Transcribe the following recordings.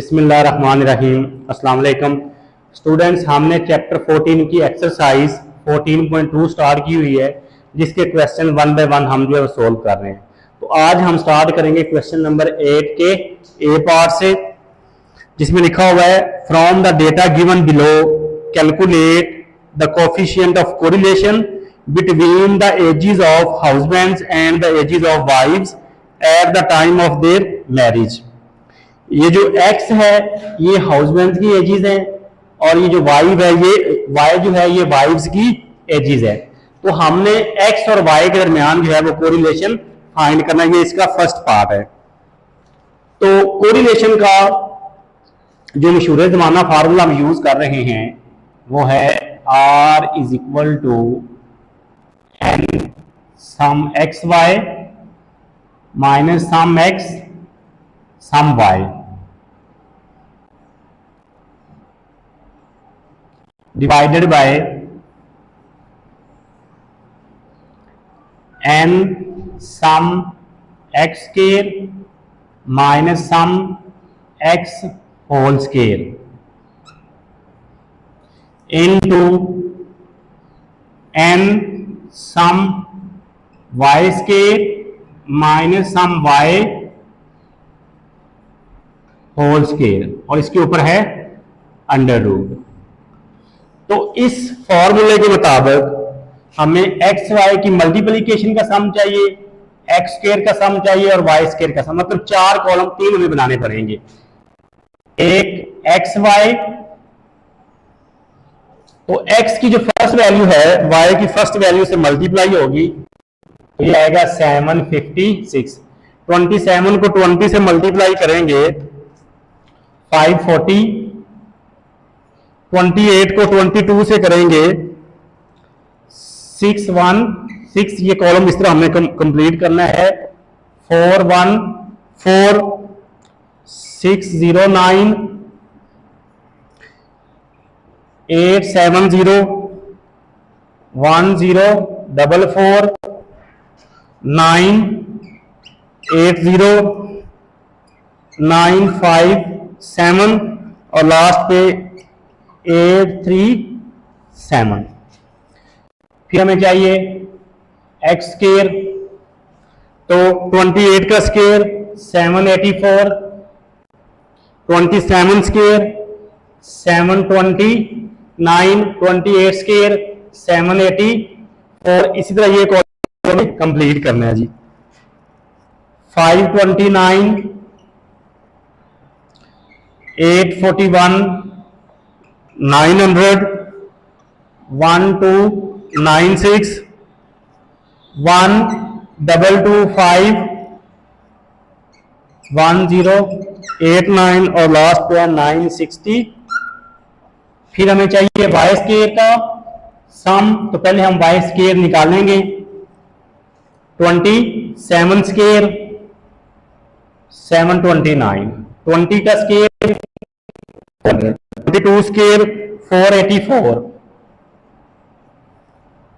बिस्मिल्लाहिर्रहमानिर्रहीम। अस्सलाम वालेकुम स्टूडेंट्स, हमने चैप्टर 14 की एक्सरसाइज 14.2 स्टार्ट की हुई है, जिसके क्वेश्चन वन बाय वन हम जो है सोल्व कर रहे हैं। तो आज हम स्टार्ट करेंगे क्वेश्चन नंबर 8 के ए पार्ट से, जिसमें लिखा हुआ है from the data given below calculate the coefficient of correlation between the ages of husbands and the ages of wifes at the time of their marriage. ये जो x है ये हाउसबैंड की एजेस है, और ये जो y है ये y जो है ये वाइफ्स की एजेस है। तो हमने x और y के दरमियान जो है वो कोरिलेशन फाइंड करना है, ये इसका फर्स्ट पार्ट है। तो कोरिलेशन का जो मशहूर जमाना फार्मूला हम यूज कर रहे हैं वो है R is equal to n sum x Y minus sum X sum y divided by n sum x square minus sum x whole square into n sum y square minus sum y whole square, और इसके ऊपर है under root. तो इस फॉर्मूले के मुताबिक हमें एक्स वाई की मल्टीप्लिकेशन का सम चाहिए, एक्स स्क्वायर का सम चाहिए और वाई स्क्वायर का सम, मतलब चार कॉलम तीन हमें बनाने पड़ेंगे। एक एक्स वाई, तो एक्स की जो फर्स्ट वैल्यू है वाई की फर्स्ट वैल्यू से मल्टीप्लाई होगी, तो ये आएगा 756। 27 को 20 से मल्टीप्लाई करेंगे 540, 28 को 22 से करेंगे 616, ये कॉलम इस तरह हमने कंप्लीट करना है। 414, 609, 870, 1044, 980, 957 और लास्ट पे 837। फिर हमें चाहिए एक्स स्क्वायर, तो 28 का स्क्वायर 784, 27 स्क्वायर 720, 28 स्क्वायर 780, और इसी तरह ये कॉलम कंप्लीट करना है जी। 529, 841, 900, 1296, 1225, 1089 और लास्ट पे है 960। फिर हमें चाहिए वाई स्क्वायर का सम, तो पहले हम वाई स्क्वायर निकालेंगे। 27 स्क्वायर 729, 20 का square 22 square 484,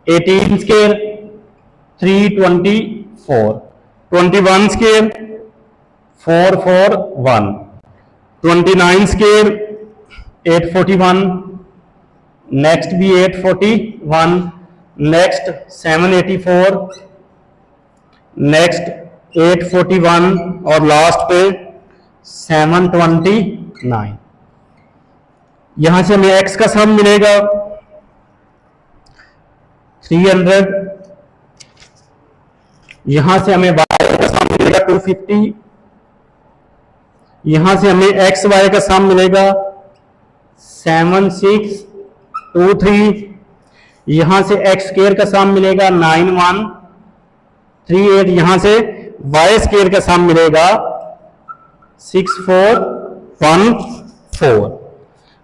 18 square 324, 21 square 441, 29 square 841, next भी 841, नेक्स्ट 784, नेक्स्ट 841 और लास्ट पे 729। यहां से हमें x का सम मिलेगा 300, यहां से हमें y का सम मिलेगा 250, यहां से हमें x y का सम मिलेगा 7623, यहां से x स्क्वायर का सम मिलेगा 9138, यहां से y स्क्वायर का सम मिलेगा 6414।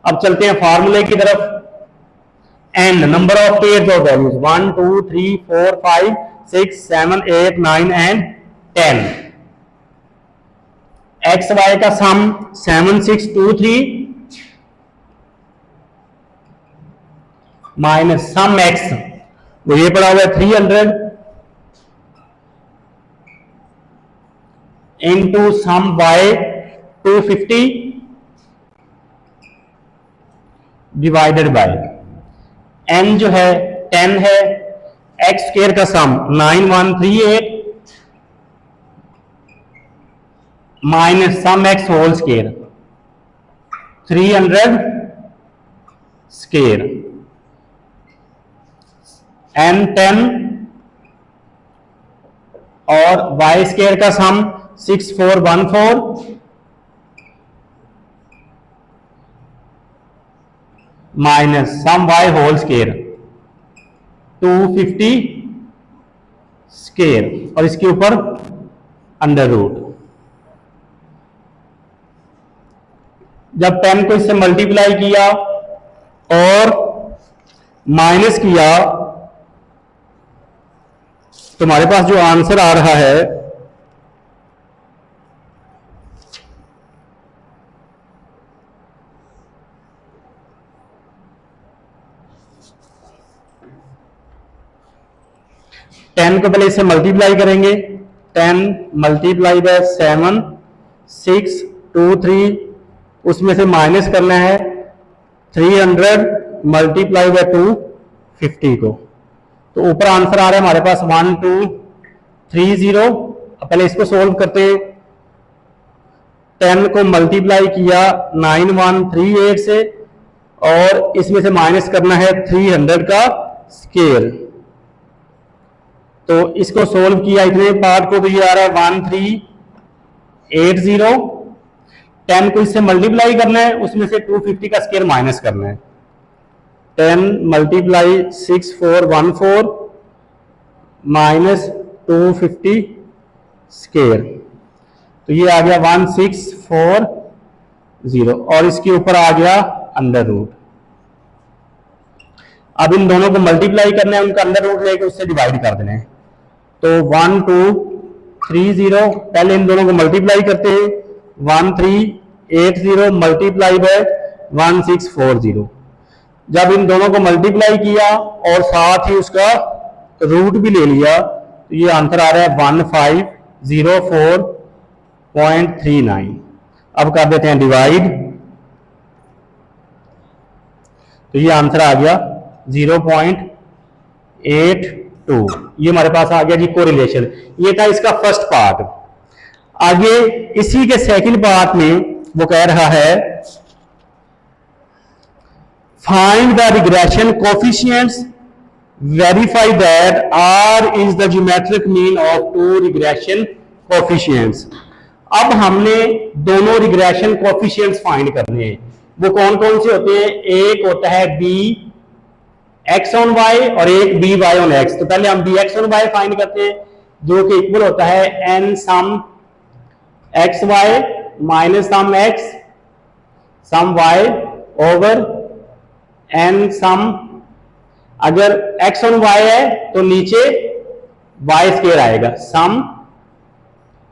अब चलते हैं फार्मूले की तरफ। n number of pairs of values 1 2 3 4 5 6 7 8 9 and 10। X Y का सम 7623 माइनस सम एक्स, वो ये पड़ा हुआ है 300 into sum Y 250 divided by n जो है 10 है, एक्स स्क्वायर का sum 9138 minus sum X whole square 300 square n 10 और वाई स्क्वायर का sum 6414 minus sum Y whole square 250 square और इसके ऊपर अंडर रूट। जब 10 को इससे मल्टीप्लाई किया और माइनस किया तो हमारे पास जो आंसर आ रहा है टेन को पहले इससे मल्टीप्लाई करेंगे, 10 मल्टीप्लाई बाय 7 6 2 3, उसमें से माइनस करना है 300 मल्टीप्लाई बाय 250 को, तो ऊपर आंसर आ रहा है हमारे पास 1230। पहले इसको सोल्व करते हैं। 10 को मल्टीप्लाई किया 9138 से और इसमें से माइनस करना है 300 का स्क्वायर, तो इसको सोल्व किया इतने पार्ट को, तो ये आ रहा है 1380। 10 को इससे मल्टीप्लाई करना है, उसमें से 250 का स्क्वायर माइनस करना है। 10 मल्टीप्लाई 6414 माइनस 250 स्क्वायर, तो ये आ गया 1640 और इसके ऊपर आ गया अंडर रूट। अब इन दोनों को मल्टीप्लाई करना है, उनका अंडर रूट लेके उससे डिवाइड कर देना है, तो 1230। पहले इन दोनों को मल्टीप्लाई करते हैं, 1380 मल्टीप्लाई बाय 1640। जब इन दोनों को मल्टीप्लाई किया और साथ ही उसका रूट भी ले लिया तो ये आंसर आ रहा है 1504.39। अब कर देते हैं डिवाइड, तो ये आंसर आ गया 0.82। ये हमारे पास आ गया जी कोरिलेशन। ये था इसका फर्स्ट पार्ट। आगे इसी के सेकंड पार्ट में वो कह रहा है find the regression coefficients, verify that R is the geometric mean of two regression coefficients. अब हमने दोनों रिग्रेशन कोफिशिएंट्स फाइंड करने हैं। वो कौन कौन से होते हैं? एक होता है बी एक्स ऑन वाई और एक बी वाई ऑन एक्स। तो पहले हम B x on Y find करते हैं, जो कि इक्वल होता है N sum x Y minus sum X sum Y over N sum, अगर एक्स ऑन वाई है तो नीचे वाई स्क्वायर आएगा, sum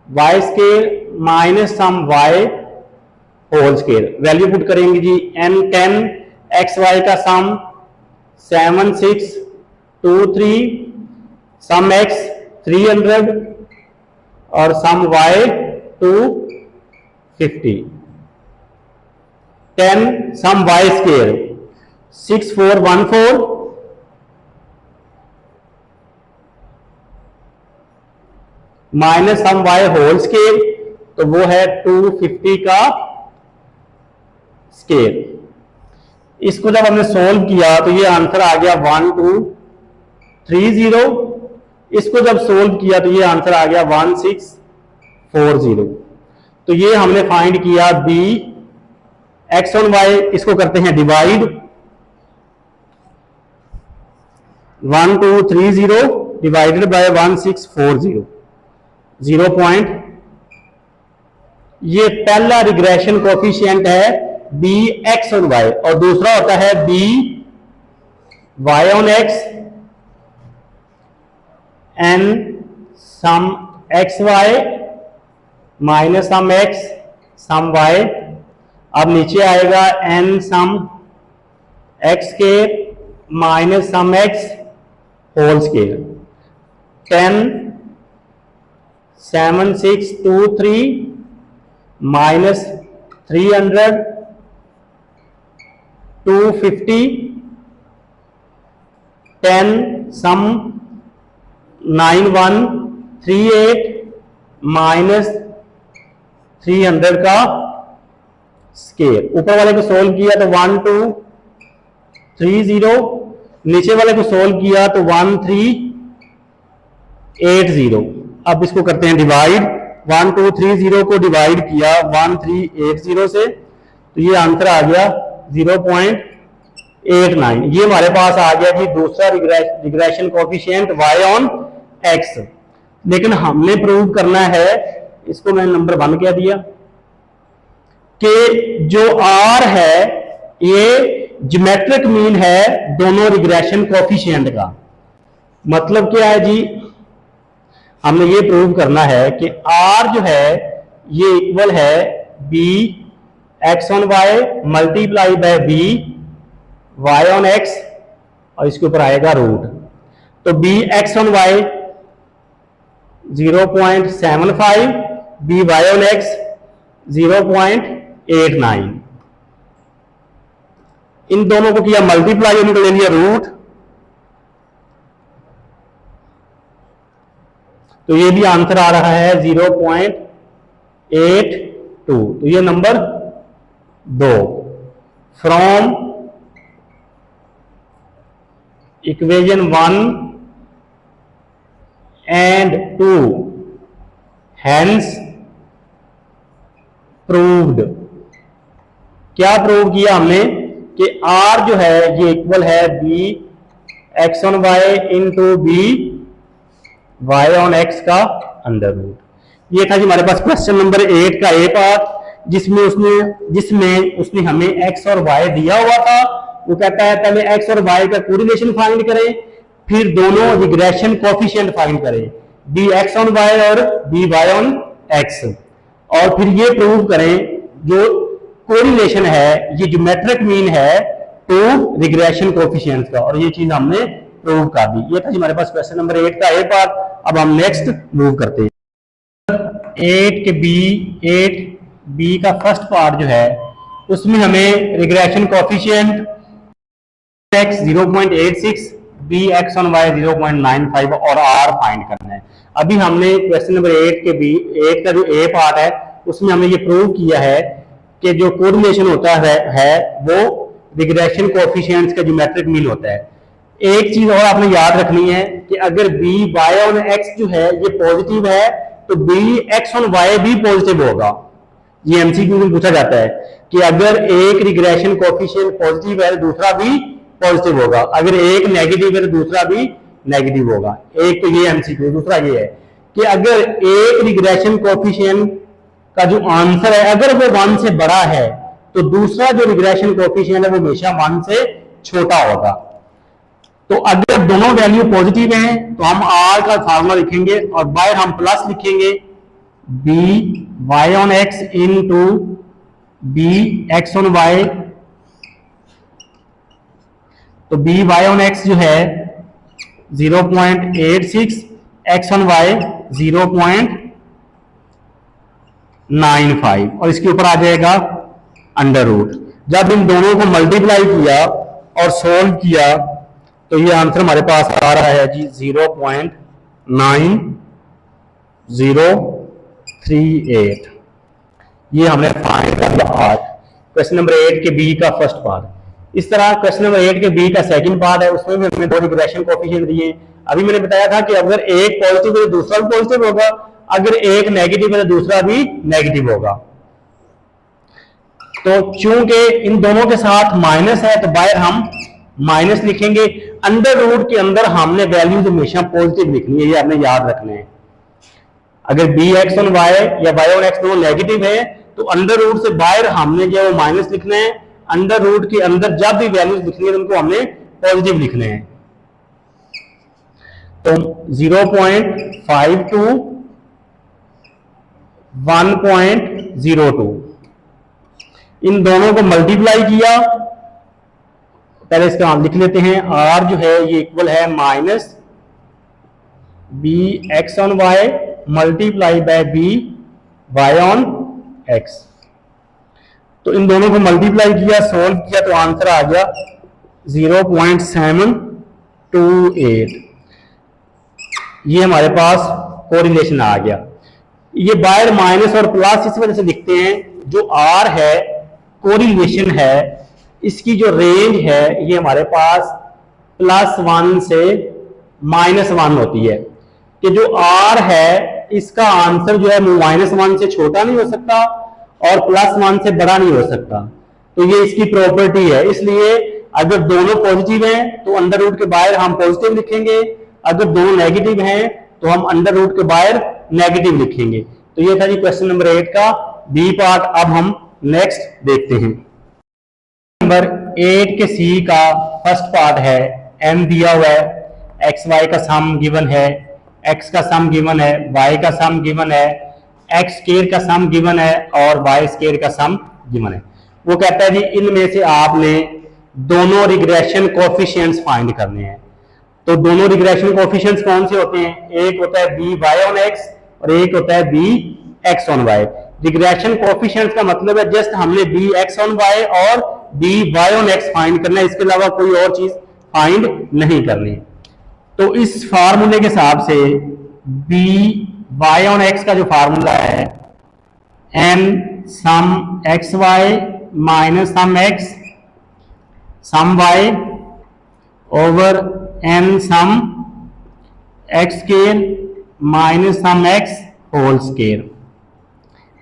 Y square minus sum Y whole square. Value put करेंगे जी, एन 10 एक्स वाई का सम 7623, सम X 300 और sum Y 250। 10 sum Y square 6414 minus sum Y whole square, तो वो है 250 का स्क्वायर। इसको जब हमने सोल्व किया तो ये आंसर आ गया 1230। इसको जब सोल्व किया तो ये आंसर आ गया 1640। तो ये हमने फाइंड किया बी एक्स ऑन वाई। इसको करते हैं डिवाइड, 1230 डिवाइडेड बाय 1640, 0. ये पहला रिग्रेशन कोफिशिएंट है बी एक्स ऑन वाई और दूसरा होता है B Y on X N sum x Y minus sum X sum Y. अब नीचे आएगा एन सम एक्स के minus sum X whole square. 10 7623 minus 300 250, 10 sum 9138 minus 300 का स्केयर। ऊपर वाले को सोल्व किया तो 1230, नीचे वाले को सोल्व किया तो 1380। अब इसको करते हैं डिवाइड। 1230 को डिवाइड किया 1380 से तो ये आंसर आ गया 0.89। ये हमारे पास आ गया कि दूसरा regression coefficient y on x। लेकिन हमने प्रूव करना है, इसको मैंने नंबर 1 कह दिया, कि जो r है ये ज्योमेट्रिक मीन है दोनों रिग्रेशन कोएफिशिएंट का। मतलब क्या है जी, हमने ये प्रूव करना है कि r जो है ये इक्वल है b x on y multiply by b y on x और इसके ऊपर आएगा रूट। तो b x on y 0.75, b y on x 0.89। इन दोनों को किया मल्टीप्लाई, इनको ले लिया रूट, तो ये भी आंसर आ रहा है 0.82। तो ये number 2 from equation 1 and 2 hence proved. क्या प्रूव किया हमने कि r जो है ये इक्वल है b x on y into b y on x का अंडर रूट। ये था जी हमारे पास क्वेश्चन नंबर 8 का ए पार्ट, जिसमें उसने हमें x और y दिया हुआ था। वो कहता है पहले x और y का कोरिलेशन फाइंड करें, फिर दोनों रिग्रेशन कोएफिशिएंट फाइंड करें, b x ऑन y और b y ऑन x, और फिर ये प्रूव करें जो कोरिलेशन है ये ज्योमेट्रिक मीन है टू रिग्रेशन कोएफिशिएंट्स का, और ये चीज हमने प्रूव कर दी। ये था हमारे पास क्वेश्चन नंबर 8 का ए पार्ट। अब हम नेक्स्ट मूव करते हैं 8 का फर्स्ट पार्ट जो है उसमें हमें regression coefficient x 0.86, b x on y 0.95 और r फाइंड करना है। अभी हमने क्वेश्चन नंबर 8 का जो ए पार्ट है उसमें हमने ये प्रूव किया है कि जो कोरिलेशन होता है वो रिग्रेशन कोएफिशिएंट्स का ज्योमेट्रिक मीन होता है। एक चीज और आपने याद रखनी है कि अगर b y ऑन x जो है ये पॉजिटिव है तो b x ऑन y भी पॉजिटिव होगा। ये एमसीक्यू में पूछा जाता है कि अगर एक रिग्रेशन कोएफिशिएंट पॉजिटिव है तो दूसरा भी पॉजिटिव होगा, अगर एक नेगेटिव है तो दूसरा भी नेगेटिव होगा। एक तो ये एमसीक्यू, दूसरा ये है कि अगर एक रिग्रेशन कोएफिशिएंट का जो आंसर है अगर वो 1 से बड़ा है तो दूसरा जो रिग्रेशन कोएफिशिएंट है वो हमेशा 1 से छोटा होगा। तो अगर दोनों वैल्यू पॉजिटिव हैं तो हम r का फार्मूला लिखेंगे और बाहर हम प्लस लिखेंगे b y on x into b x on y। तो b y ऑन x जो है 0.86, x ऑन y 0.95 और इसके ऊपर आ जाएगा अंडर रूट। जब इन दोनों को मल्टीप्लाई किया और सोल्व किया तो ये आंसर हमारे पास आ रहा है जी 0.9038। ये हमने फाइंड कर लिया आज क्वेश्चन नंबर 8 के बी का फर्स्ट पार्ट। इस तरह क्वेश्चन नंबर 8 के बी का सेकंड पार्ट है, उसमें भी हमने दो रिग्रेशन कोएफिशिएंट दिए। अभी मैंने बताया था कि अगर एक पॉजिटिव है तो दूसरा भी पॉजिटिव होगा, अगर एक नेगेटिव है तो दूसरा भी नेगेटिव होगा। तो चूंकि इन दोनों के साथ माइनस है तो बाहर हम माइनस लिखेंगे। अंडर रूट के अंदर हमने वैल्यूज हमेशा पॉजिटिव लिखनी है, ये आपने याद रखना है। अगर बी एक्स ऑन वाई या वाई ऑन एक्स दोनों नेगेटिव है तो अंडर रूट से बाहर हमने जो है माइनस लिखना है, अंडर रूट के अंदर जब भी वैल्यूज लिखनी है उनको हमने पॉजिटिव लिखने हैं। तो 0.52 1.02 इन दोनों को मल्टीप्लाई किया। पहले इसका हम लिख लेते हैं, r जो है ये इक्वल है minus B x on Y multiply by B Y on X. तो इन दोनों को मल्टीप्लाई किया, सोल्व किया, तो आंसर आ गया 0.728। ये हमारे पास कोरिलेशन आ गया। ये बाहर माइनस और प्लस इस वजह से लिखते हैं, जो आर है कोरिलेशन है, इसकी जो रेंज है ये हमारे पास +1 से -1 होती है, कि जो आर है इसका आंसर जो है -1 से छोटा नहीं हो सकता और +1 से बड़ा नहीं हो सकता। तो ये इसकी प्रॉपर्टी है। इसलिए अगर दोनों पॉजिटिव हैं तो अंडर रूट के बाहर हम पॉजिटिव लिखेंगे, अगर दोनों नेगेटिव हैं तो हम अंडर रूट के बाहर नेगेटिव लिखेंगे। तो ये था जी क्वेश्चन नंबर 8 का बी पार्ट। अब हम नेक्स्ट देखते हैं। नंबर 8 के सी का फर्स्ट पार्ट है, एम दिया हुआ है, एक्स वाई का सम गिवन है, एक्स का सम गिवन है, वाई का सम गिवन है, एक्स स्क्वायर का सम गिवन है और वाई स्क्वायर का सम गिवन है। वो कहता है जी इनमें से आपने दोनों रिग्रेशन कोएफिशिएंट्स फाइंड करने हैं। तो दोनों रिग्रेशन कोएफिशिएंट्स कौन से होते हैं? एक होता है बी वाई ऑन एक्स और एक होता है B x on Y. Regression coefficients का मतलब है जस्ट हमने बी एक्स ऑन वाई और B Y on X find करना है, इसके अलावा कोई और चीज फाइंड नहीं करनी। तो इस फार्मूले के हिसाब से बी वाई ऑन एक्स का जो फार्मूला है N sum x Y minus sum X sum Y over N sum X square minus sum X whole square.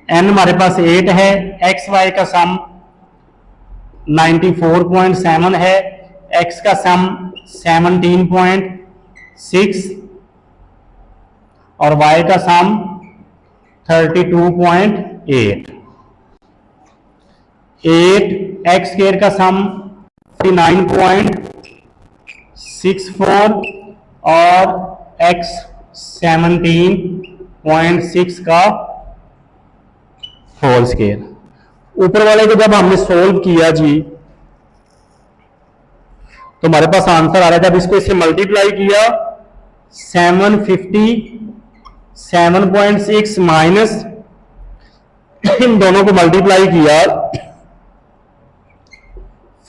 N हमारे पास 8 है, एक्स वाई का सम 94.7 है, एक्स का सम 17.6 और y का सम 32.8। 8 एक्स स्क्वायर का सम 49.64 और x 17.6 का होल स्क्वायर। ऊपर वाले को जब हमने सोल्व किया जी तो हमारे पास आंसर आ रहा है, जब इसको इससे मल्टीप्लाई किया 757.6 माइनस इन दोनों को मल्टीप्लाई किया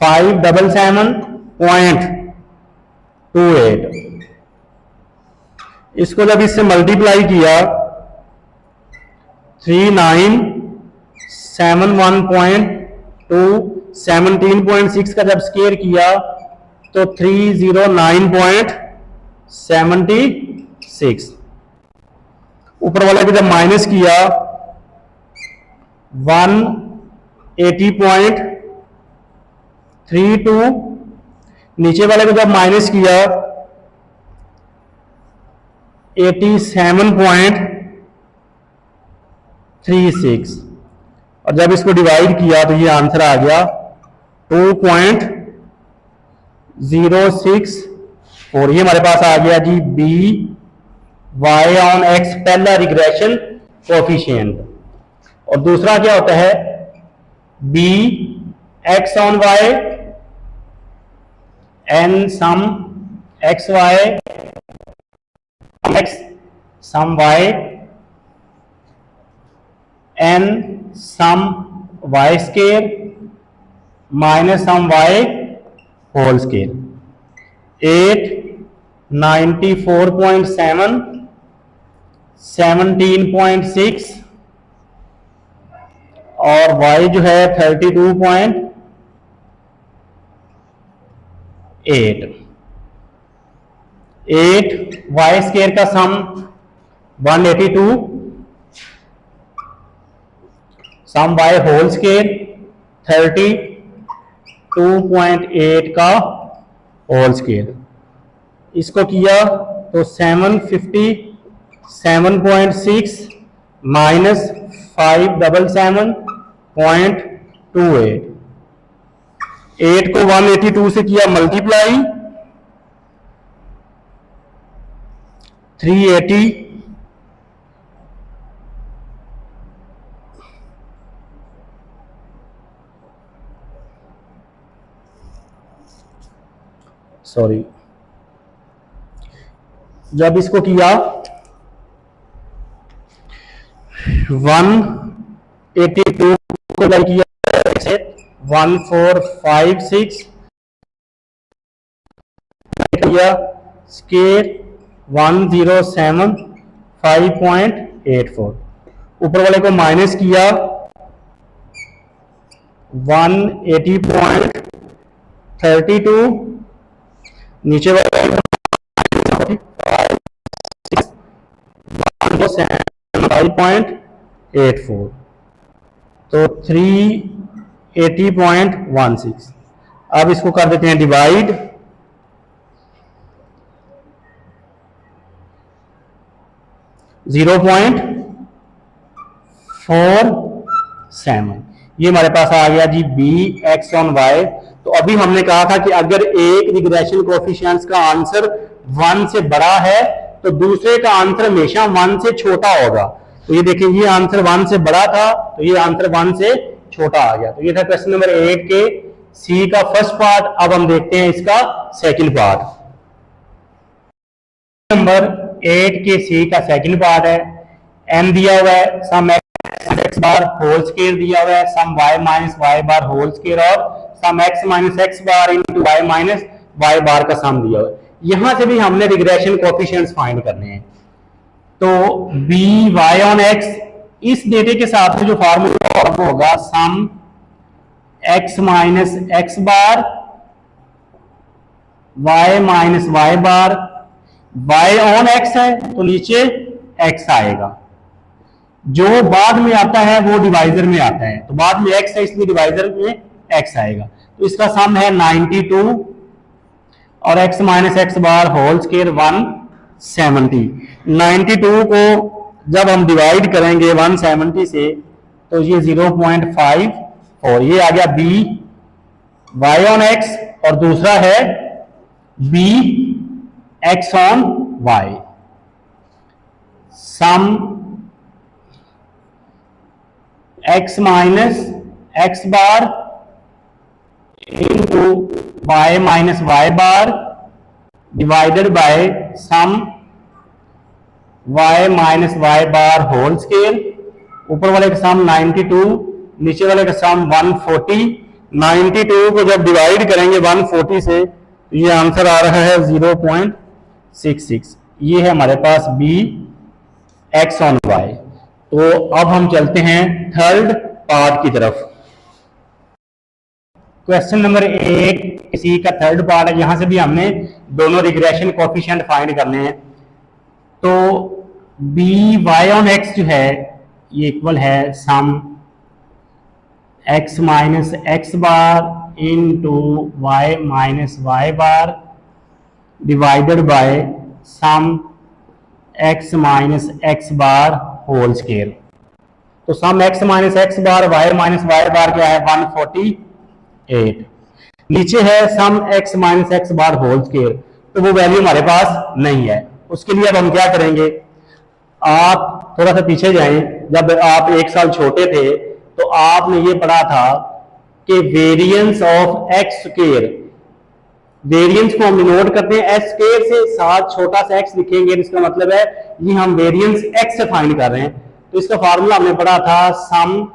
577.28। इसको जब इससे मल्टीप्लाई किया 3971.2 17.6 का जब स्क्वायर किया तो 309.76। ऊपर वाला को जब माइनस किया 180.32, नीचे वाले को जब माइनस किया 87.36 और जब इसको डिवाइड किया तो ये आंसर आ गया 2.064। ये हमारे पास आ गया जी बी वाई ऑन एक्स पहला रिग्रेशन कोएफिशिएंट। और दूसरा क्या होता है B x on Y N sum x Y X sum Y N sum Y square minus sum Y whole square. 8 94.7 17.6 और y जो है 32.8। 8 वाई स्क्वायर का सम 182 सम वाई होल स्क्वायर 32.8 का होल स्क्वायर। इसको किया तो 757.6 माइनस 577.28। 8 को 182 से किया मल्टीप्लाई 380 सॉरी जब इसको किया 182 को किया 1456 किया स्केयर 1075.84, ऊपर वाले को माइनस किया 180.32, नीचे वाले 5.84, तो 380.16। अब इसको कर देते हैं डिवाइड, 0.47, ये हमारे पास आ गया जी बी एक्स ऑन वाई। तो अभी हमने कहा था कि अगर एक रिग्रेशन कोएफिशिएंट्स का आंसर 1 से बड़ा है तो दूसरे का आंसर हमेशा 1 से छोटा होगा। तो ये देखिए, ये आंसर 1 से बड़ा था तो ये आंसर 1 से छोटा आ गया। तो ये था क्वेश्चन नंबर 8 के सी का फर्स्ट पार्ट। अब हम देखते हैं इसका सेकंड पार्ट। नंबर 8 के सी का सेकंड पार्ट है। एन दिया हुआ है, sum X bar whole square दिया हुआ है, sum Y minus Y bar whole square और sum x minus x bar into Y minus Y bar का सम दिया हुआ है। यहां से भी हमने रिग्रेशन कोएफिशिएंट्स फाइंड करने हैं। तो बी वाई ऑन एक्स, इस डेटे के साथ जो फार्मूला होगा sum x minus x bar Y minus Y bar, Y on X है तो नीचे एक्स आएगा, जो बाद में आता है वो डिवाइजर में आता है, तो बाद में एक्स है इसलिए डिवाइजर में एक्स आएगा। तो इसका सम है 92 और X minus x bar whole square 170। 92 को जब हम डिवाइड करेंगे 170 से तो ये 0.5 और ये आ गया बी वाई ऑन एक्स और दूसरा है B x on Y. Sum x minus x bar into Y minus Y bar divided by sum Y minus Y bar whole square, ऊपर वाले का सम 92, नीचे वाले का सम 140। 92 को जब डिवाइड करेंगे 140 से तो ये आंसर आ रहा है 0.66। ये है हमारे पास बी एक्स ऑन वाई। तो अब हम चलते हैं थर्ड पार्ट की तरफ। क्वेश्चन नंबर 8 सी का थर्ड पार्ट है। यहां से भी हमने दोनों रिग्रेशन कोएफिशिएंट फाइंड करने हैं। तो बी वाई ऑन एक्स जो है ये इक्वल है sum x minus x bar into Y minus Y bar divided by sum x minus x bar whole square. तो sum x minus x bar Y minus Y bar क्या है 148। नीचे है sum x minus x bar whole square, तो वो value हमारे पास नहीं है। उसके लिए अब हम क्या करेंगे, आप थोड़ा सा पीछे जाएं। जब आप 1 साल छोटे थे तो आपने ये पढ़ा था कि variance of x square, variance को हम डिनोट करते हैं एस स्क्वायर से, साथ छोटा सा एक्स लिखेंगे, इसका मतलब है ये हम वेरिएंस एक्स से फाइंड कर रहे हैं। तो इसका फार्मूला हमने पढ़ा था sum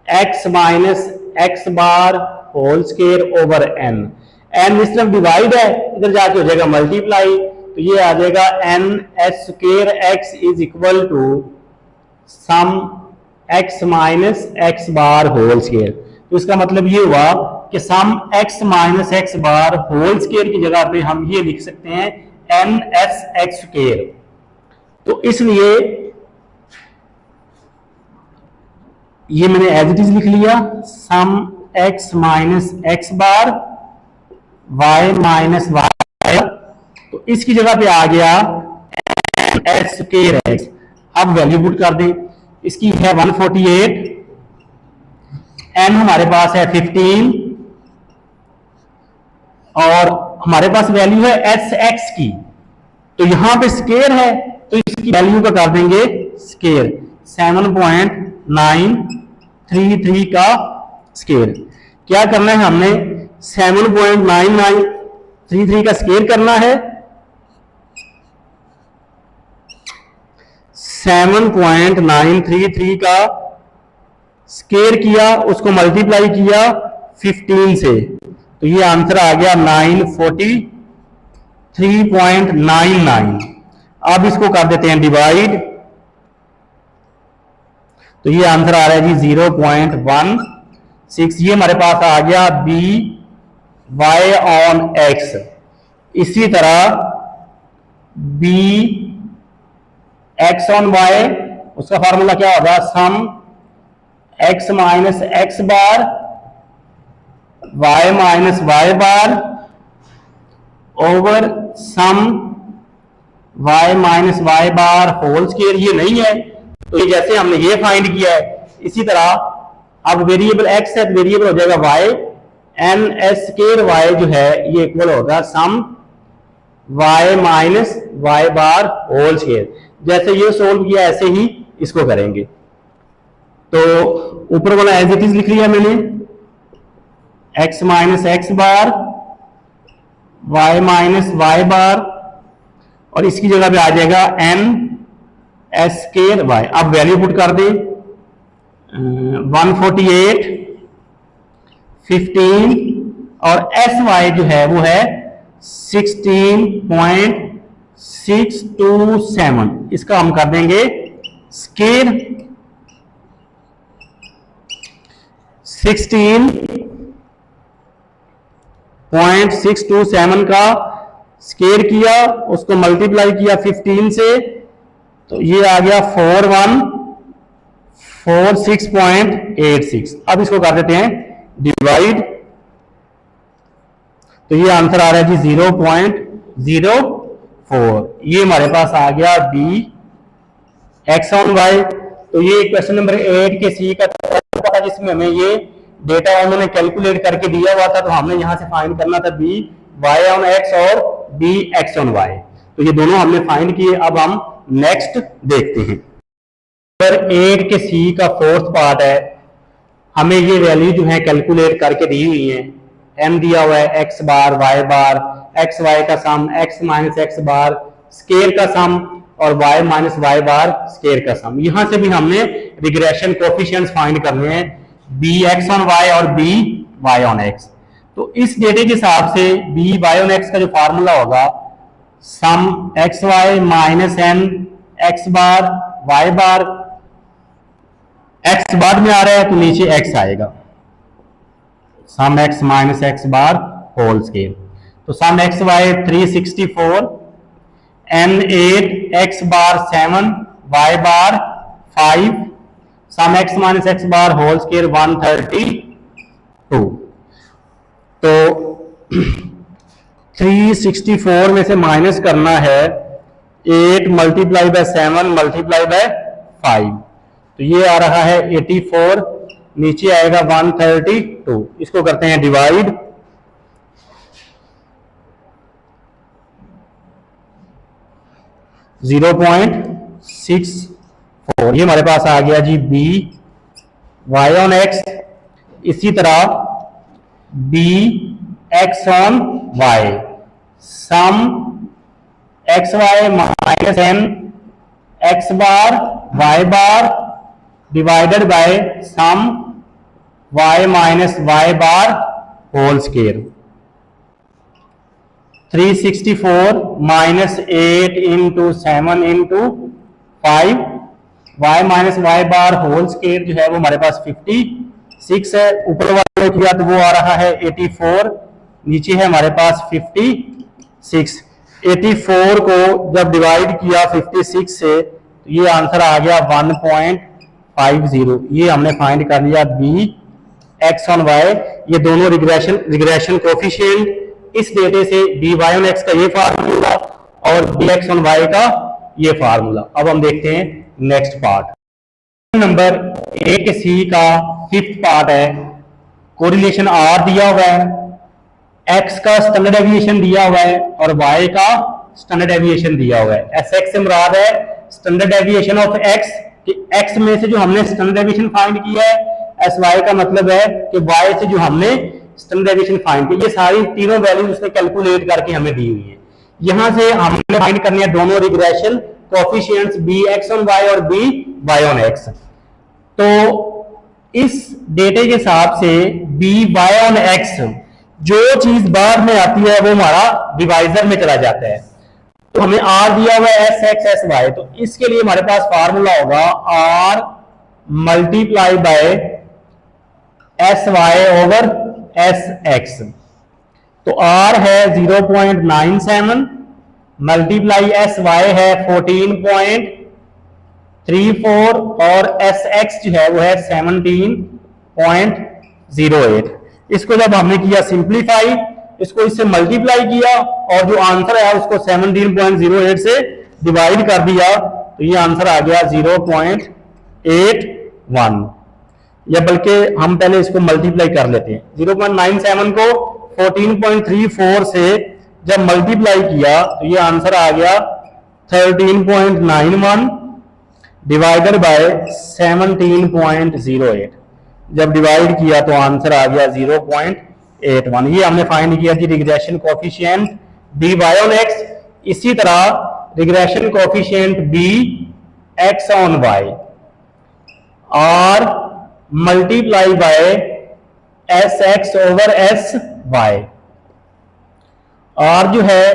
x minus x bar whole square over N. N इस तरफ डिवाइड है, इधर जाके हो जाएगा मल्टीप्लाई, तो ये आ जाएगा N S square X is equal to sum x minus x bar whole square. तो इसका मतलब ये हुआ कि sum x minus x bar whole square की जगह पे हम ये लिख सकते हैं एन एस एक्स स्क्वायर। तो इसलिए ये मैंने एज इट इज लिख लिया, सम x minus x bar Y minus Y, तो इसकी जगह पे आ गया एक्स स्क्वायर एक्स। अब वैल्यू पुट कर दें, इसकी है 148, एन हमारे पास है 15 और हमारे पास वैल्यू है एस एक्स की, तो यहां पे स्क्वायर है तो इसकी वैल्यू का कर देंगे स्क्वायर, 7.933 का स्क्वायर। क्या करना है हमने, 7.9933 का स्क्वायर करना है, 7.933 का स्क्वायर किया, उसको मल्टीप्लाई किया 15 से, तो ये आंसर आ गया 943.99। अब इसको कर देते हैं डिवाइड, तो ये आंसर आ रहा है जी 0.16। ये हमारे पास आ गया बी वाई ऑन एक्स। इसी तरह बी एक्स ऑन वाई, उसका फॉर्मूला क्या होगा, sum x minus x bar Y minus Y bar over sum Y minus Y bar whole square. ये नहीं है, तो ये जैसे हमने ये फाइंड किया है, इसी तरह अब वेरिएबल एक्स है, वेरिएबल हो जाएगा y, n S square y जो है ये इक्वल होगा sum Y minus Y bar whole square. जैसे ये सोल्व किया ऐसे ही इसको करेंगे। तो ऊपर वाला एज इट इज लिख लिया मैंने, x minus x bar Y minus Y बार, और इसकी जगह पे आ जाएगा एन एस स्क्वायर वाई। अब वैल्यू पुट कर दे, 148, 15 और एस वाई जो है वो है 16.627। इसका हम कर देंगे स्क्वायर, 16.627 का स्क्वायर किया, उसको मल्टीप्लाई किया 15 से, तो ये आ गया 4146.86। अब इसको कर देते हैं डिवाइड, तो ये आंसर आ रहा है जी 0.04। ये हमारे पास आ गया बी एक्स ऑन वाई। तो ये क्वेश्चन नंबर 8 के सी का था, जिसमें हमें ये डेटा उन्होंने कैलकुलेट करके दिया हुआ था, तो हमने यहां से फाइंड करना था बी वाई ऑन एक्स और बी एक्स ऑन वाई। तो ये दोनों हमने फाइंड किए। अब हम नेक्स्ट देखते हैं। नंबर 8 के सी का फोर्थ पार्ट है। हमें ये वैल्यू जो है कैलकुलेट करके दी हुई है। एम दिया हुआ है x bar Y bar, x Y का सम, x minus x bar square का सम और Y minus Y bar square का सम। यहां से भी हमने रिग्रेशन कोफिशिएंट्स फाइंड करने हैं, बी एक्स ऑन वाई और बी वाई ऑन एक्स। तो इस डेटे के हिसाब से बी वाई ऑन एक्स का जो फार्मूला होगा, sum x Y minus N x bar Y bar, x बाद में आ रहा है तो नीचे एक्स आएगा, sum x minus x bar whole square. तो sum x y 364, n 8 x bar 7 y bar 5, sum x minus x bar whole square 132। तो 364 में से माइनस करना है 8 मल्टीप्लाई बाय 7 मल्टीप्लाई बाय 5, तो ये आ रहा है 84, नीचे आएगा 132। इसको करते हैं डिवाइड, .64, ये हमारे पास आ गया जी बी वाई ऑन एक्स। इसी तरह B x on Y, sum x Y minus N x bar Y bar divided by sum Y minus Y bar whole square. 364 minus 8 into 7 into 5, Y minus Y bar whole square जो है वो हमारे पास 56 है। ऊपर वाले किया तो वो आ रहा है 84, नीचे है हमारे पास 56। 84 को जब डिवाइड किया 56 से तो ये आंसर आ गया 1.50। ये हमने फाइंड कर लिया बी एक्स ऑन वाई। ये दोनों रिग्रेशन कोफिशिएंट, इस डेटे से बी वाई ऑन एक्स का ये फार्मूला और बी एक्स ऑन वाई का ये फार्मूला। अब हम देखते हैं नेक्स्ट पार्ट। नंबर 8 सी का फिफ्थ पार्ट है। कोरिलेशन आर दिया हुआ है, एक्स का स्टैंडर्ड डेविएशन दिया हुआ है और वाई का स्टैंडर्ड डेविएशन दिया हुआ है। एस एक्स से मुराद है स्टैंडर्ड डेविएशन ऑफ एक्स, कि एक्स में से जो हमने स्टैंडर्ड डेविएशन फाइंड किया है, एस वाई का मतलब है कि वाई से जो हमने स्टैंडर्ड डेविएशन फाइंड किया। ये सारी तीनों वैल्यूज उसने कैलकुलेट करके हमें दी हुई है। यहां से हमने फाइंड करनी है दोनों regression coefficients B x on Y और बी वाई ऑन एक्स। तो इस डेटे के हिसाब से बी वाई ऑन एक्स, जो चीज बाद में आती है वो हमारा डिवाइजर में चला जाता है। तो हमें आर दिया हुआ है एस एक्स एस वाई, तो इसके लिए हमारे पास फार्मूला होगा R multiply by S Y over S X. तो आर है 0.97 मल्टीप्लाई एस वाई है 14.34 और एस एक्स जो है वो है 17.08। इसको जब हमने किया सिंप्लीफाई, इसको इससे मल्टीप्लाई किया और जो आंसर है उसको 17.08 से डिवाइड कर दिया, तो ये आंसर आ गया 0.81, या बल्कि हम पहले इसको मल्टीप्लाई कर लेते हैं। 0.97 को 14.34 से जब मल्टीप्लाई किया तो ये आंसर आ गया 13.91 डिवाइडेड बाय 17.08। जब डिवाइड किया तो आंसर आ गया 0.81। ये हमने फाइंड किया जी regression coefficient b Y on x. इसी तरह regression coefficient B x on y, r multiply by s x over s y. R जो है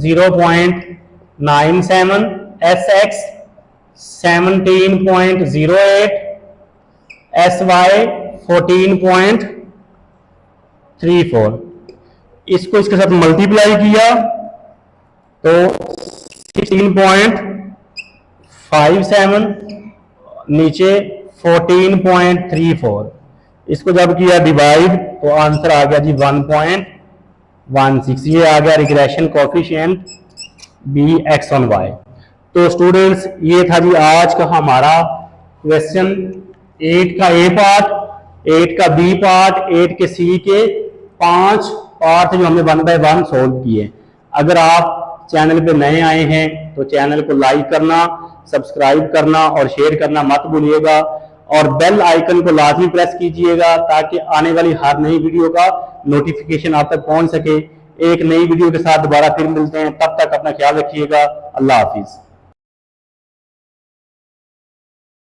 0.97, एस एक्स 17.08, एस वाई 14.34। इसको इसके साथ मल्टीप्लाई किया तो 16.57, नीचे 14.34। इसको जब किया डिवाइड तो आंसर आ गया जी 1.16। ये आ गया regression coefficient B x on Y. तो स्टूडेंट्स ये था जी आज का हमारा क्वेश्चन 8 का ए पार्ट, 8 का बी पार्ट, 8 के सी के 5 पार्ट जो हमने 1 बाय 1 सोल्व किए। अगर आप चैनल पे नए आए हैं तो चैनल को लाइक करना, सब्सक्राइब करना और शेयर करना मत भूलिएगा, और बेल आइकन को लाजमी प्रेस कीजिएगा ताकि आने वाली हर नई वीडियो का नोटिफिकेशन आप तक पहुंच सके। एक नई वीडियो के साथ दोबारा फिर मिलते हैं, तब तक अपना ख्याल रखिएगा। अल्लाह हाफिज।